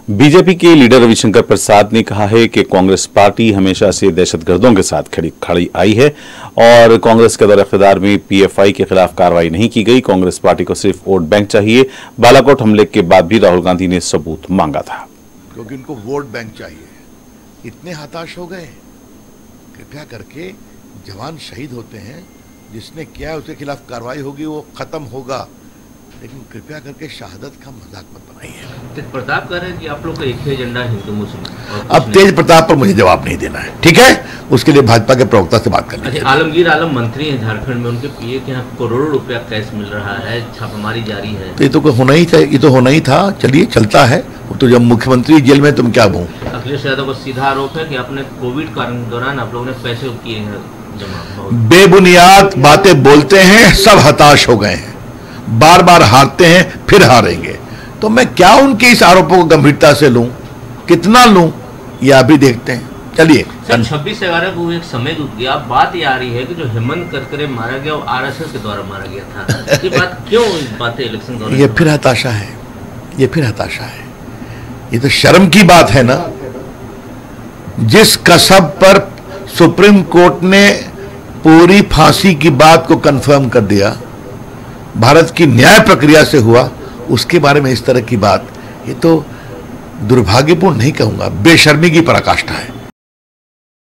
BJP के leader Ravishankar प्रसाद ने कहा है कि कांग्रेस पार्टी हमेशा से दहशतगर्दों के साथ खड़ी आई है और कांग्रेस के दौर इख्तियार में पीएफआई के खिलाफ कार्रवाई नहीं की गई। कांग्रेस पार्टी को सिर्फ वोट बैंक चाहिए। बालाकोट हमले के बाद भी राहुल गांधी ने सबूत मांगा था, क्योंकि उनको वोट बैंक चाहिए। इतने हताश हो गए। कृपया करके जवान शहीद होते हैं, जिसने किया है उसके खिलाफ कार्रवाई होगी, वो खत्म होगा, लेकिन कृपया करके शहादत का मजाक मत बनाइए। तेज प्रताप कह रहे हैं कि आप लोग का एक ही एजेंडा है हिंदू मुस्लिम। अब तेज प्रताप पर मुझे जवाब नहीं देना है, ठीक है? उसके लिए भाजपा के प्रवक्ता से बात करनी है। आलमगीर आलम मंत्री हैं झारखंड में, उनके पीए के यहाँ करोड़ों रुपया कैश मिल रहा है, छापेमारी जारी है। तो ये तो होना ही था, ये तो होना ही था। चलिए, चलता है। तो जब मुख्यमंत्री जेल में, तुम क्या बोल। अखिलेश यादव को सीधा आरोप है कि आपने कोविड काल के दौरान आप लोगों ने पैसे किए हैं जमा। बेबुनियाद बातें बोलते हैं, सब हताश हो गए हैं, बार बार हारते हैं, फिर हारेंगे। तो मैं क्या उनके इस आरोपों को गंभीरता से लूं, कितना लूं, ये आप भी देखते हैं। चलिए, 26/11 को एक समय गुजर गया। बात ये आ रही है कि जो हेमंत करकरे मारा गया वो आरएसएस के द्वारा मारा गया था। ये बात क्यों बातें इलेक्शन दौरान? ये फिर हताशा है, ये फिर हताशा है। ये तो शर्म की बात है ना। जिस कसब पर सुप्रीम कोर्ट ने पूरी फांसी की बात को कंफर्म कर दिया, भारत की न्याय प्रक्रिया से हुआ, उसके बारे में इस तरह की बात, ये तो दुर्भाग्यपूर्ण नहीं कहूंगा, बेशर्मी की पराकाष्ठा है।